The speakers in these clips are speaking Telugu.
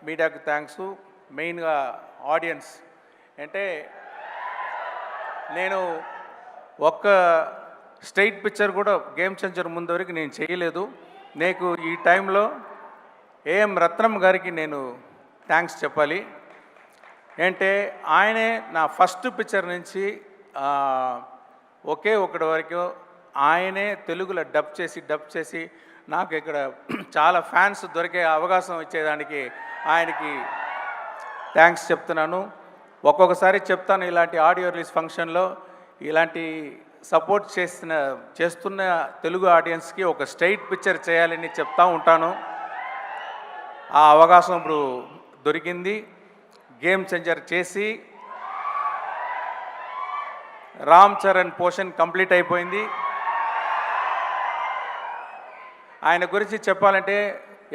మీడియాకు థ్యాంక్స్, మెయిన్గా ఆడియన్స్. అంటే నేను ఒక్క స్ట్రైట్ పిక్చర్ కూడా గేమ్ చేంజర్ ముందు వరకు నేను చేయలేదు. నీకు ఈ టైంలో ఏఎం రత్నం గారికి నేను థ్యాంక్స్ చెప్పాలి. అంటే ఆయనే నా ఫస్ట్ పిక్చర్ నుంచి ఒకే ఒకటి వరకు ఆయనే తెలుగులో డబ్ చేసి నాకు ఇక్కడ చాలా ఫ్యాన్స్ దొరికే అవకాశం ఇచ్చేదానికి ఆయనకి థ్యాంక్స్ చెప్తున్నాను. ఒక్కొక్కసారి చెప్తాను, ఇలాంటి ఆడియో రిలీజ్ ఫంక్షన్లో ఇలాంటి సపోర్ట్ చేస్తున్న తెలుగు ఆడియన్స్కి ఒక స్ట్రైట్ పిక్చర్ చేయాలని చెప్తూ ఉంటాను. ఆ అవకాశం ఇప్పుడు దొరికింది. గేమ్ చేంజర్ చేసి రామ్ చరణ్ పోర్షన్ కంప్లీట్ అయిపోయింది. ఆయన గురించి చెప్పాలంటే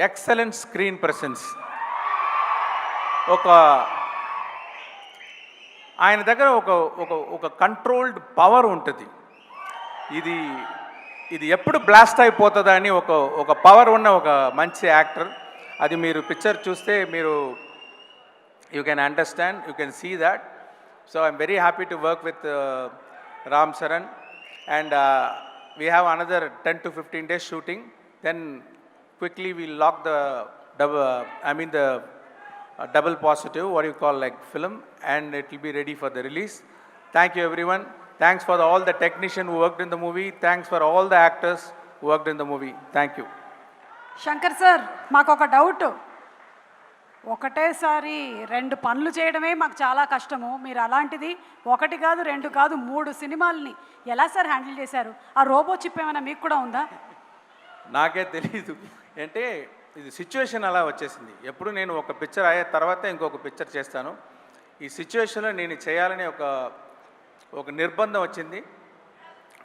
ఎక్సలెంట్ స్క్రీన్ ప్రెసెన్స్. ఆయన దగ్గర ఒక కంట్రోల్డ్ పవర్ ఉంటుంది. ఇది ఎప్పుడు బ్లాస్ట్ అయిపోతుందా అని ఒక పవర్ ఉన్న ఒక మంచి యాక్టర్. అది మీరు పిక్చర్ చూస్తే మీరు you can understand, you can see that. So I'm very happy to work with Ram Charan and we have another 10 to 15 days shooting. Then quickly we'll lock the double positive, what you call like film, and it will be ready for the release. Thank you everyone. Thanks for all the technicians who worked in the movie. Thanks for all the actors who worked in the movie. Thank you. Shankar sir, మాకు ఒక డౌట్. ఒకటేసారి 2 పనులు చేయడమే మాకు చాలా కష్టము. మీరు అలాంటిది 1 కాదు 2 కాదు 3 సినిమాలని ఎలా సార్ హ్యాండిల్ చేశారు? ఆ రోబో చిప్ ఏమైనా మీకు కూడా ఉందా? నాకే తెలీదు. అంటే ఇది సిచ్యువేషన్ అలా వచ్చేసింది. ఎప్పుడు నేను ఒక పిక్చర్ అయ్యే తర్వాత ఇంకొక పిక్చర్ చేస్తాను. ఈ సిచ్యువేషన్లో నేను చేయాలని ఒక నిర్బంధం వచ్చింది.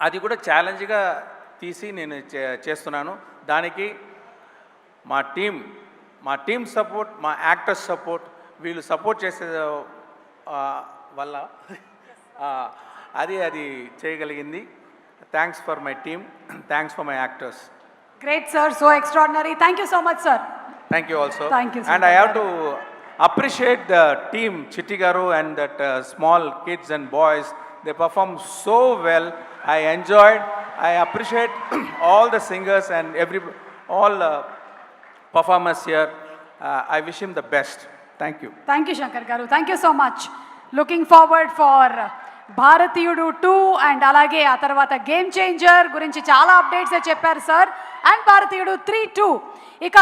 అది కూడా ఛాలెంజ్గా తీసి నేను చేస్తున్నాను. దానికి మా టీమ్ సపోర్ట్, మా యాక్టర్స్ సపోర్ట్, వీళ్ళు సపోర్ట్ చేసే వల్ల అది చేయగలిగింది. Thanks for my team, thanks for my actors. Great sir, so extraordinary. Thank you so much sir. Thank you also. Thank you sir. And I have to appreciate the team, Chitti Garu and that small kids and boys. They performed so well. I enjoyed. I appreciate all the singers and all performers here. I wish him the best. Thank you. Thank you Shankar Garu. Thank you so much. Looking forward for భారతీయుడు 2 అండ్ అలాగే ఆ తర్వాత గేమ్ చేంజర్ గురించి చాలా అప్డేట్స్ చెప్పారు సార్. అండ్ భారతీయుడు 3-2 ఇక